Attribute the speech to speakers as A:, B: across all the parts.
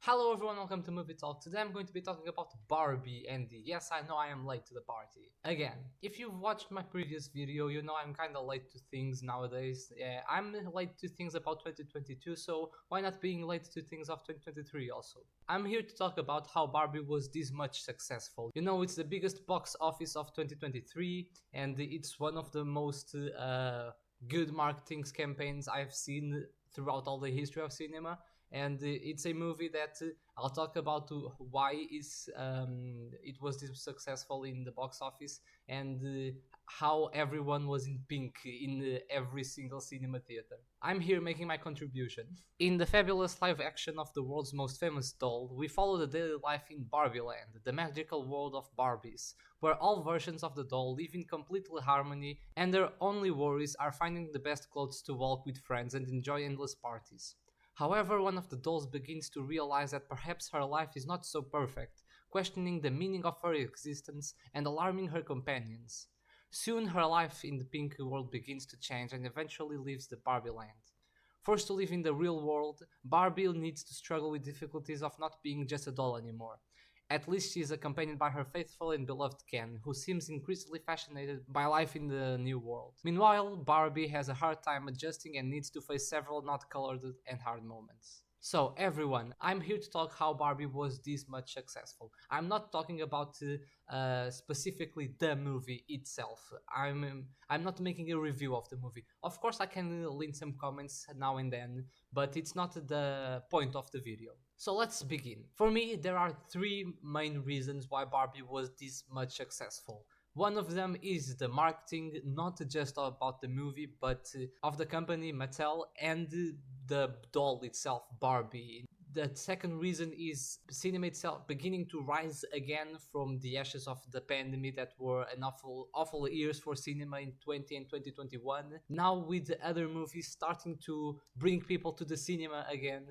A: Hello everyone, welcome to Movie Talk. Today I'm going to be talking about Barbie, and yes, I know I am late to the party. Again, if you've watched my previous video, you know I'm kinda late to things nowadays. Yeah, I'm late to things about 2022, so why not being late to things of 2023 also? I'm here to talk about how Barbie was this much successful. You know, it's the biggest box office of 2023, and it's one of the most good marketing campaigns I've seen throughout all the history of cinema, and it's a movie that I'll talk about why it was this successful in the box office, and how everyone was in pink in every single cinema theater. I'm here making my contribution. In the fabulous live action of the world's most famous doll, we follow the daily life in Barbie Land, the magical world of Barbies, where all versions of the doll live in complete harmony and their only worries are finding the best clothes to walk with friends and enjoy endless parties. However, one of the dolls begins to realize that perhaps her life is not so perfect, questioning the meaning of her existence and alarming her companions. Soon her life in the pink world begins to change and eventually leaves the Barbie land. Forced to live in the real world, Barbie needs to struggle with difficulties of not being just a doll anymore. At least she is accompanied by her faithful and beloved Ken, who seems increasingly fascinated by life in the new world. Meanwhile, Barbie has a hard time adjusting and needs to face several not colored and hard moments. So, everyone, I'm here to talk how Barbie was this much successful. I'm not talking about specifically the movie itself. I'm not making a review of the movie. Of course, I can link some comments now and then, but it's not the point of the video. So let's begin. For me, there are three main reasons why Barbie was this much successful. One of them is the marketing, not just about the movie, but of the company Mattel and the doll itself, Barbie. The second reason is cinema itself beginning to rise again from the ashes of the pandemic that were an awful years for cinema in 20 and 2021. Now with the other movies starting to bring people to the cinema again,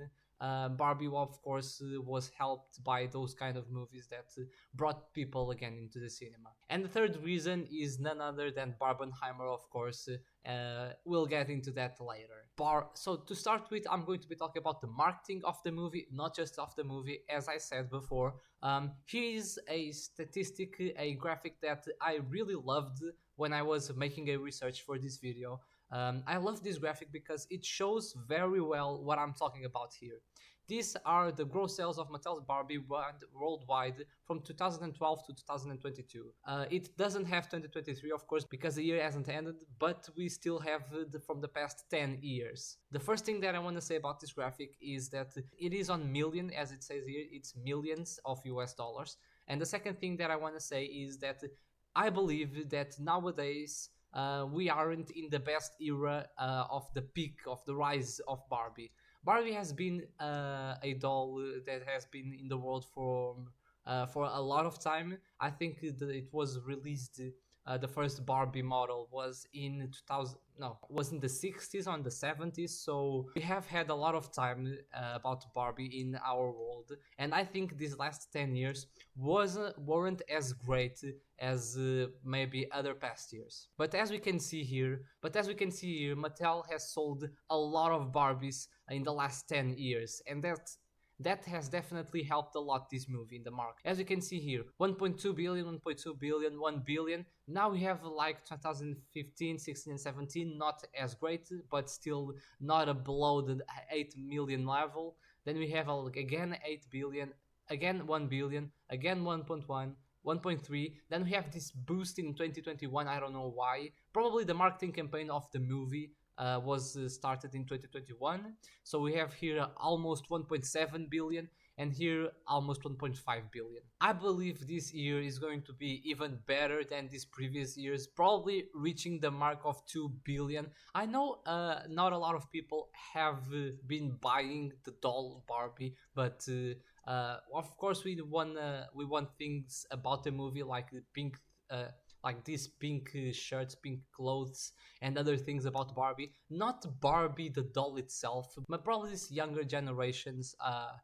A: Barbie, of course, was helped by those kind of movies that brought people again into the cinema. And the third reason is none other than Barbenheimer, of course. We'll get into that later. So to start with, I'm going to be talking about the marketing of the movie, not just of the movie, as I said before. Here is a statistic, a graphic that I really loved when I was making a research for this video. I love this graphic because it shows very well what I'm talking about here. These are the gross sales of Mattel's Barbie worldwide from 2012 to 2022. It doesn't have 2023, of course, because the year hasn't ended, but we still have from the past 10 years. The first thing that I want to say about this graphic is that it is on million, as it says here, it's millions of US dollars. And the second thing that I want to say is that I believe that nowadays we aren't in the best era of the peak of the rise of Barbie. Barbie has been a doll that has been in the world for a lot of time. I think it was released. The first Barbie model was in 2000. No, was in the 60s or in the 70s. So we have had a lot of time about Barbie in our world, and I think these last 10 years weren't as great as maybe other past years. But as we can see here, Mattel has sold a lot of Barbies in the last 10 years, and that has definitely helped a lot this movie in the market. As you can see here, 1.2 billion, 1.2 billion, 1 billion. Now we have like 2015, 16 and 17, not as great, but still not below the 8 million level. Then we have again 8 billion, again 1 billion, again 1.1, 1.3. Then we have this boost in 2021. I don't know why. Probably the marketing campaign of the movie was started in 2021. So we have here almost 1.7 billion and here almost 1.5 billion. I believe this year is going to be even better than these previous years, probably reaching the mark of 2 billion. I know not a lot of people have been buying the doll Barbie, but of course we want things about the movie like the pink like these pink shirts, pink clothes, and other things about Barbie. Not Barbie the doll itself, but probably these younger generations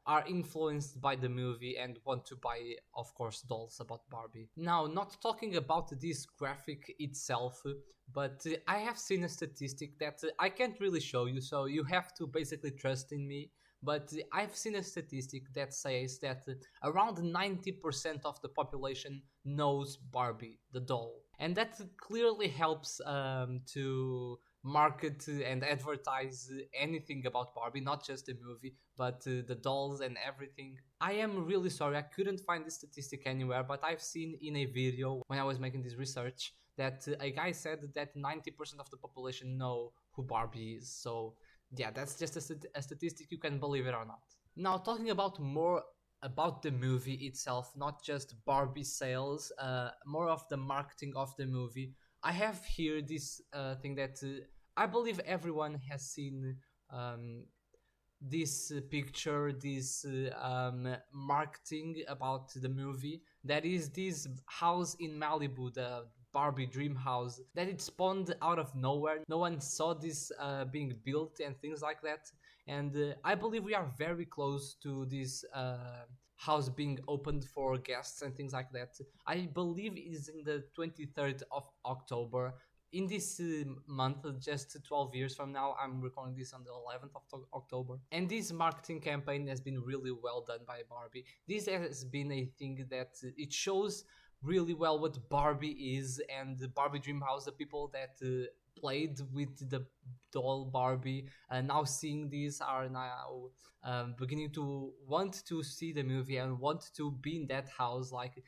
A: are influenced by the movie and want to buy, of course, dolls about Barbie. Now, not talking about this graphic itself, but I have seen a statistic that I can't really show you, so you have to basically trust in me. but I've seen a statistic that says that around 90% of the population knows Barbie, the doll. And that clearly helps to market and advertise anything about Barbie, not just the movie, but the dolls and everything. I am really sorry, I couldn't find this statistic anywhere, but I've seen in a video when I was making this research that a guy said that 90% of the population know who Barbie is. So yeah, that's just a statistic, you can believe it or not. Now, talking about more about the movie itself, not just Barbie sales, more of the marketing of the movie. I have here this thing that I believe everyone has seen. This picture, this marketing about the movie. That is this house in Malibu, the Barbie dream house, that it spawned out of nowhere. No one saw this being built and things like that. And I believe we are very close to this house being opened for guests and things like that. I believe it is in the 23rd of October. In this month, just 12 years from now, I'm recording this on the 11th of October. And this marketing campaign has been really well done by Barbie. This has been a thing that it shows really well what Barbie is, and the Barbie Dream House, the people that played with the doll Barbie, now seeing this are now beginning to want to see the movie and want to be in that house. Like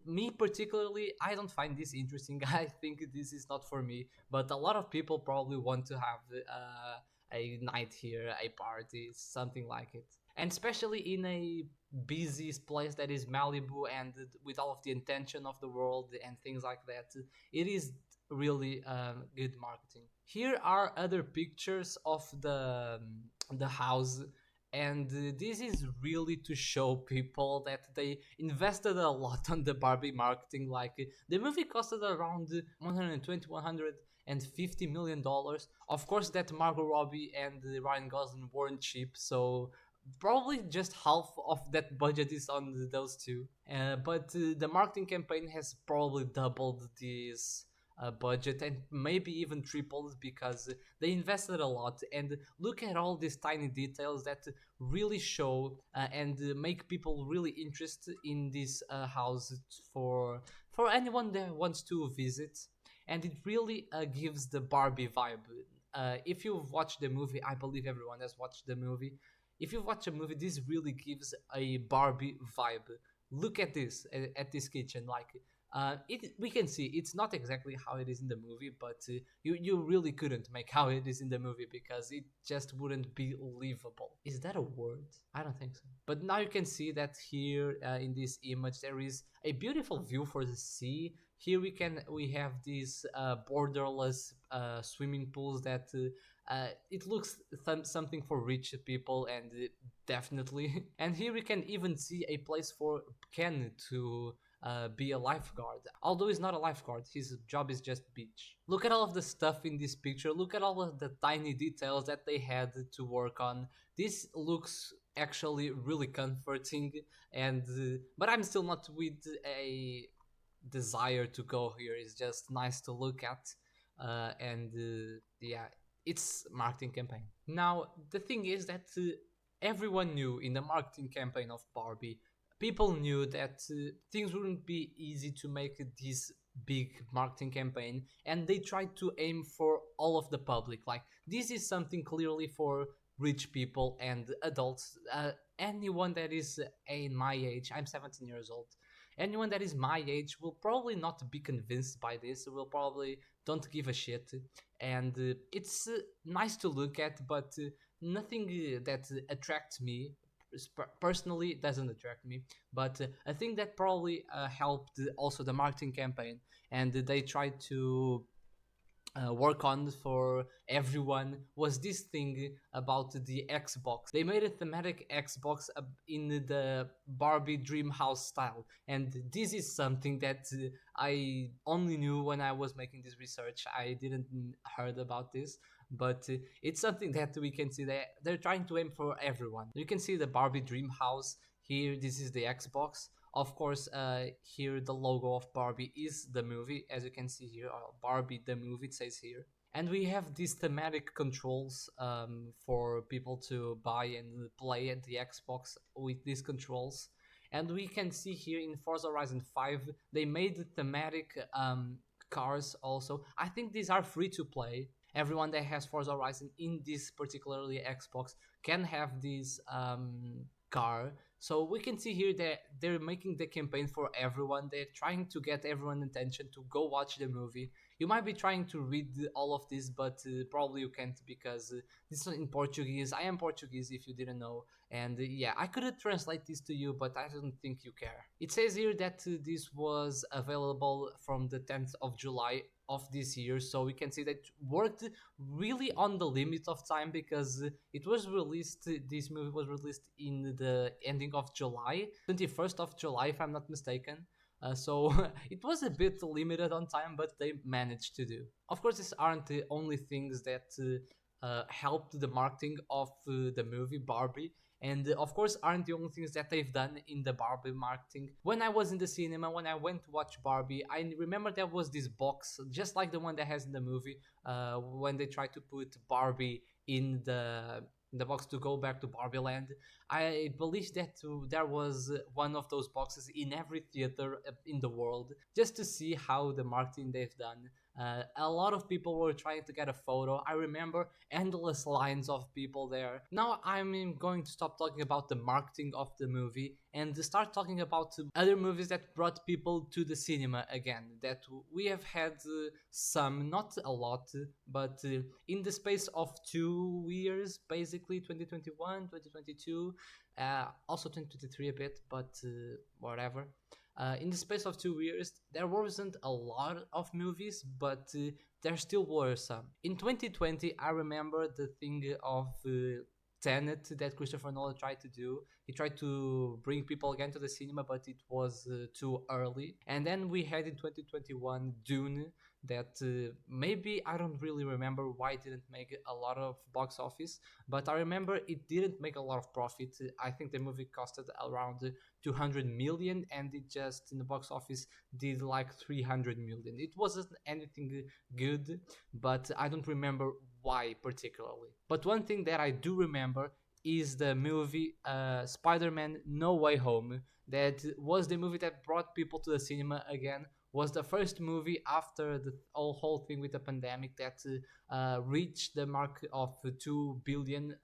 A: me particularly, I don't find this interesting. I think this is not for me, but a lot of people probably want to have a night here, a party, something like it. And especially in a busy place that is Malibu, and with all of the intention of the world and things like that, it is really good marketing. Here are other pictures of the house, and this is really to show people that they invested a lot on the Barbie marketing. Like the movie costed around 120 150 million dollars. Of course, that Margot Robbie and Ryan Gosling weren't cheap, so probably just half of that budget is on those two. But the marketing campaign has probably doubled this budget and maybe even tripled, because they invested a lot. And look at all these tiny details that really show and make people really interested in this house for anyone that wants to visit. And it really gives the Barbie vibe. If you've watched the movie, I believe everyone has watched the movie. If you watch a movie, this really gives a Barbie vibe. Look at this, at this kitchen. Like we can see it's not exactly how it is in the movie, but you really couldn't make how it is in the movie, because it just wouldn't be livable. Is that a word? I don't think so. But now you can see that here in this image there is a beautiful view for the sea. Here we have these borderless swimming pools that it looks something for rich people, and definitely. And here we can even see a place for Ken to be a lifeguard. Although he's not a lifeguard, his job is just beach. Look at all of the stuff in this picture. Look at all of the tiny details that they had to work on. This looks actually really comforting, and but I'm still not with a desire to go here. It's just nice to look at, and yeah, it's marketing campaign. Now the thing is that everyone knew in the marketing campaign of Barbie, people knew that things wouldn't be easy to make this big marketing campaign, and they tried to aim for all of the public. Like this is something clearly for rich people and adults. Anyone that is in my age, I'm 17 years old, anyone that is my age will probably not be convinced by this, will probably don't give a shit. And it's nice to look at, but nothing that attracts me personally doesn't attract me. But I think that probably helped also the marketing campaign, and they tried to work on for everyone, was this thing about the Xbox. They made a thematic Xbox in the Barbie dream house style, and this is something that I only knew when I was making this research. I didn't heard about this, but it's something that we can see that they're trying to aim for everyone. You can see the Barbie dream house here. This is the Xbox. Of course, here the logo of Barbie is the movie, as you can see here, Barbie the movie, it says here. And we have these thematic controls for people to buy and play at the Xbox with these controls. And we can see here in Forza Horizon 5, they made thematic cars also. I think these are free to play. Everyone that has Forza Horizon in this particularly Xbox can have this car. So we can see here that they're making the campaign for everyone. They're trying to get everyone's attention to go watch the movie. You might be trying to read all of this, but probably you can't because this is in Portuguese. I am Portuguese if you didn't know. And yeah, I could translate this to you, but I don't think you care. It says here that this was available from the 10th of July of this year, so we can see that it worked really on the limit of time because it was released, this movie was released in the ending of July, 21st of July if I'm not mistaken. So it was a bit limited on time, but they managed to do. Of course, these aren't the only things that helped the marketing of the movie Barbie, and of course aren't the only things that they've done in the Barbie marketing. When I was in the cinema, when I went to watch Barbie, I remember there was this box just like the one that has in the movie, when they tried to put Barbie in the box to go back to Barbie Land. I believe that there was one of those boxes in every theater in the world just to see how the marketing they've done. A lot of people were trying to get a photo. I remember endless lines of people there. Now I'm going to stop talking about the marketing of the movie and start talking about other movies that brought people to the cinema again. That we have had some, not a lot, but in the space of 2 years, basically 2021, 2022, also 2023 a bit, but whatever. In the space of 2 years, there wasn't a lot of movies, but there still were some. In 2020, I remember the thing of Tenet that Christopher Nolan tried to do. He tried to bring people again to the cinema, but it was too early. And then we had in 2021 Dune, that maybe I don't really remember why it didn't make a lot of box office, but I remember it didn't make a lot of profit. I think the movie costed around 200 million and it just in the box office did like 300 million. It wasn't anything good, but I don't remember why particularly. But one thing that I do remember is the movie Spider-Man No Way Home. That was the movie that brought people to the cinema again, was the first movie after the whole thing with the pandemic that reached the mark of $2 billion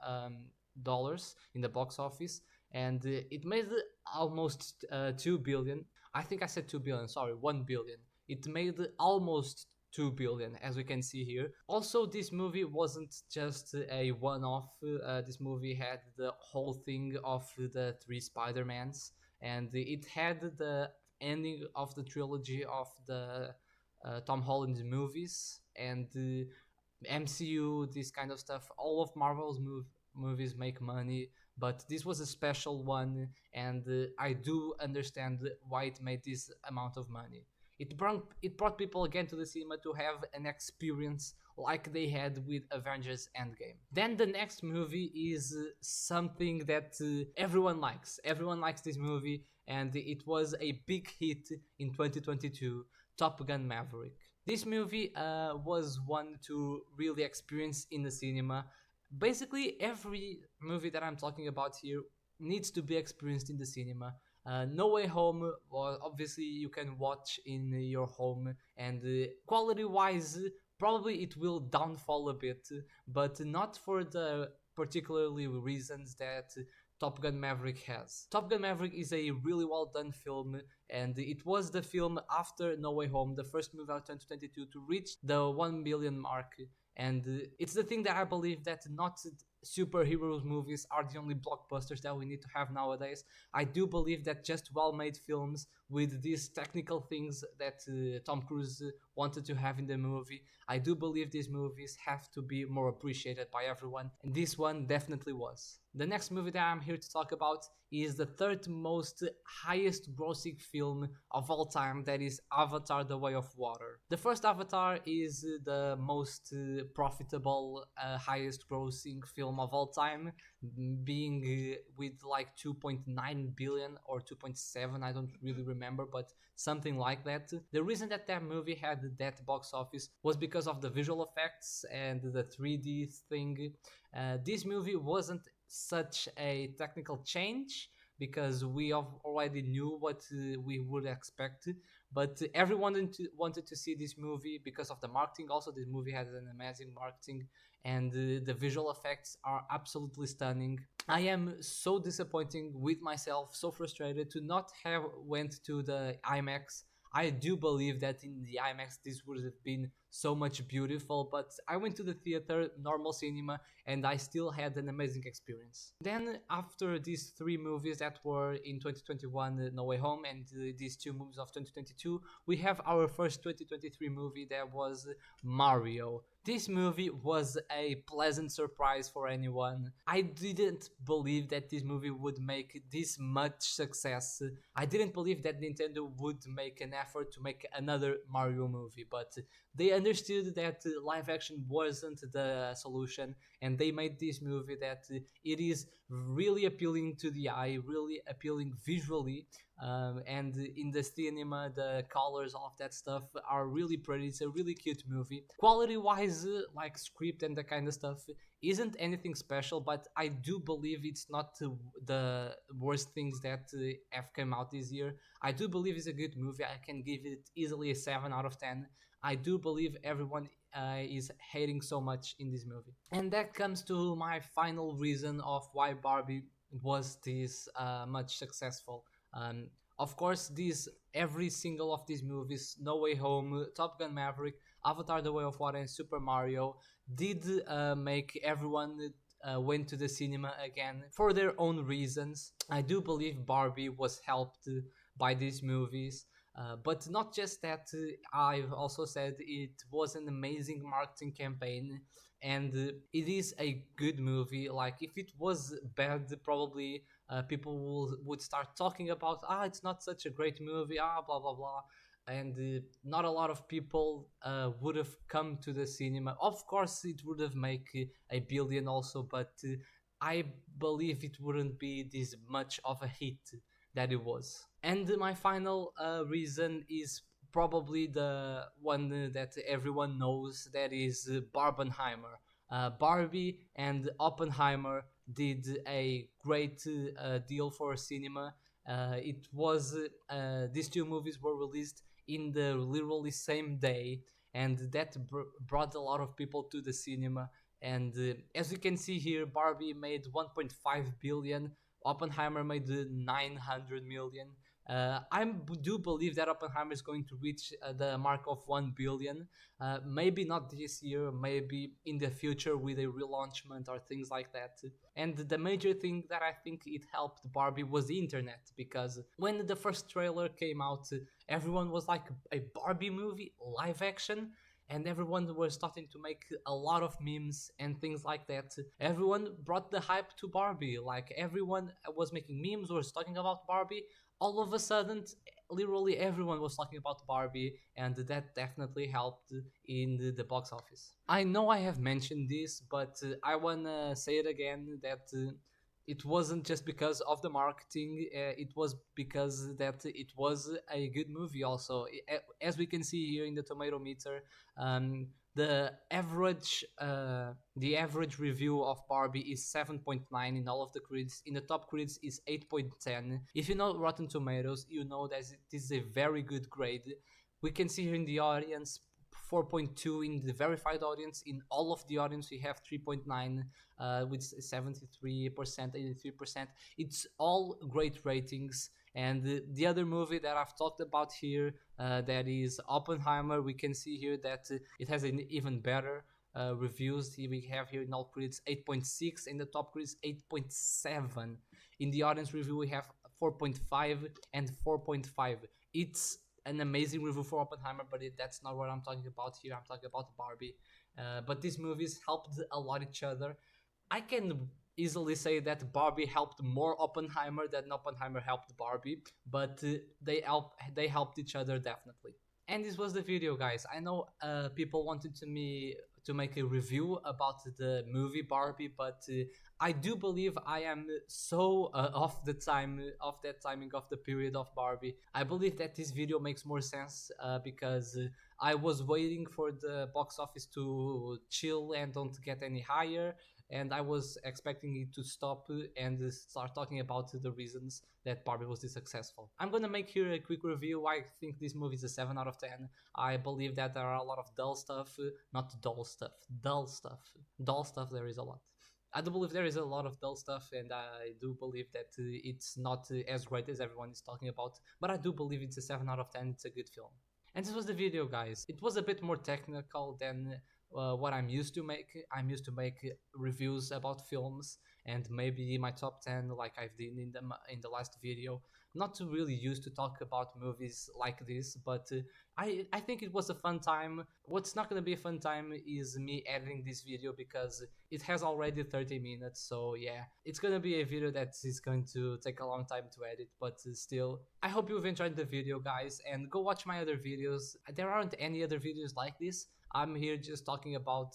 A: dollars in the box office, and it made almost 2 billion. I think I said 2 billion, sorry, 1 billion. It made almost 2 billion, as we can see here. Also, this movie wasn't just a one-off. This movie had the whole thing of the three Spider-Mans, and it had the ending of the trilogy of the Tom Holland movies and the MCU, this kind of stuff. All of Marvel's movies make money, but this was a special one, and I do understand why it made this amount of money. It brought people again to the cinema to have an experience like they had with Avengers Endgame. Then the next movie is something that everyone likes. Everyone likes this movie, and it was a big hit in 2022, Top Gun Maverick. This movie was one to really experience in the cinema. Basically, every movie that I'm talking about here needs to be experienced in the cinema. No Way Home, well, obviously you can watch in your home, and quality wise, probably it will downfall a bit, but not for the particularly reasons that Top Gun Maverick has. Top Gun Maverick is a really well done film, and it was the film after No Way Home, the first movie out 2022 to reach the 1 billion mark. And it's the thing that I believe that not superhero movies are the only blockbusters that we need to have nowadays. I do believe that just well-made films with these technical things that Tom Cruise wanted to have in the movie, I do believe these movies have to be more appreciated by everyone, and this one definitely was. The next movie that I'm here to talk about is the third most highest grossing film of all time, that is Avatar: The Way of Water. The first Avatar is the most profitable, highest grossing film film of all time, being with like 2.9 billion or 2.7, I don't really remember, but something like that. The reason that that movie had that box office was because of the visual effects and the 3D thing. This movie wasn't such a technical change because we already knew what we would expect. But everyone wanted to see this movie because of the marketing. Also, this movie had an amazing marketing, and the visual effects are absolutely stunning. I am so disappointing with myself, so frustrated to not have went to the IMAX. I do believe that in the IMAX this would have been so much beautiful, but I went to the theater, normal cinema, and I still had an amazing experience. Then after these three movies that were in 2021, No Way Home, and these two movies of 2022, we have our first 2023 movie that was Mario. This movie was a pleasant surprise for anyone. I didn't believe that this movie would make this much success. I didn't believe that Nintendo would make an effort to make another Mario movie, but they understood that live action wasn't the solution, and they made this movie that it is really appealing to the eye, really appealing visually, and in the cinema, the colors, all of that stuff are really pretty. It's a really cute movie. Quality wise, like script and that kind of stuff, isn't anything special, but I do believe it's not the worst things that have come out this year. I do believe it's a good movie. I can give it easily a 7 out of 10. I do believe everyone is hating so much in this movie. And that comes to my final reason of why Barbie was this much successful. Of course, these every single of these movies, No Way Home, Top Gun Maverick, Avatar: The Way of Water, and Super Mario, did make everyone went to the cinema again for their own reasons. I do believe Barbie was helped by these movies. But not just that, I've also said it was an amazing marketing campaign, and it is a good movie. Like, if it was bad, probably people would start talking about, it's not such a great movie, blah blah blah. And not a lot of people would have come to the cinema. Of course, it would have made a billion also, but I believe it wouldn't be this much of a hit that it was. And my final reason is probably the one that everyone knows, that is Barbenheimer. Barbie and Oppenheimer did a great deal for cinema. It was these two movies were released in the literally same day, and that brought a lot of people to the cinema. And as you can see here, Barbie made 1.5 billion, Oppenheimer made 900 million. I do believe that Oppenheimer is going to reach the mark of 1 billion. Maybe not this year, maybe in the future with a relaunchment or things like that. And the major thing that I think it helped Barbie was the internet, because when the first trailer came out, everyone was like, a Barbie movie, live action? And everyone was starting to make a lot of memes and things like that. Everyone brought the hype to Barbie. Like, everyone was making memes, was talking about Barbie. All of a sudden, literally everyone was talking about Barbie, and that definitely helped in the box office. I know I have mentioned this, but I wanna say it again, that it wasn't just because of the marketing, it was because that it was a good movie also. As we can see here in the tomato meter, um, the average review of Barbie is 7.9 in all of the critics. In the top critics is 8.10. If you know Rotten Tomatoes, you know that this is a very good grade. We can see here in the audience 4.2 in the verified audience. In all of the audience, we have 3.9 with 73%, 83%. It's all great ratings. And the other movie that I've talked about here, that is Oppenheimer, we can see here that it has an even better reviews. We have here in all critics 8.6, in the top critics 8.7. In the audience review, we have 4.5 and 4.5. It's an amazing review for Oppenheimer, but that's not what I'm talking about here. I'm talking about Barbie. But these movies helped a lot each other. I can easily say that Barbie helped more Oppenheimer than Oppenheimer helped Barbie, but they helped each other definitely. And this was the video, guys. I know people wanted to make a review about the movie Barbie, but I do believe I am so off the time of that timing of the period of Barbie. I believe that this video makes more sense because I was waiting for the box office to chill and don't get any higher, and I was expecting it to stop and start talking about the reasons that Barbie was this successful. I'm gonna make here a quick review. I think this movie is a 7 out of 10. I believe that there are a lot of dull stuff, not dull stuff, dull stuff. Dull stuff, there is a lot. I do believe there is a lot of dull stuff, and I do believe that it's not as great as everyone is talking about, but I do believe it's a 7 out of 10. It's a good film. And this was the video, guys. It was a bit more technical than what I'm used to make. I'm used to make reviews about films and maybe my top 10 like I've done in the last video. Not to really used to talk about movies like this, but I think it was a fun time. What's not going to be a fun time is me editing this video because it has already 30 minutes. So yeah, it's going to be a video that is going to take a long time to edit, but still, I hope you've enjoyed the video, guys, and go watch my other videos. There aren't any other videos like this. I'm here just talking about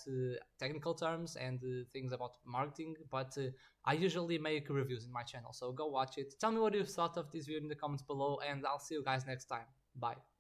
A: technical terms and things about marketing, but I usually make reviews in my channel, so go watch it. Tell me what you thought of this video in the comments below, and I'll see you guys next time. Bye.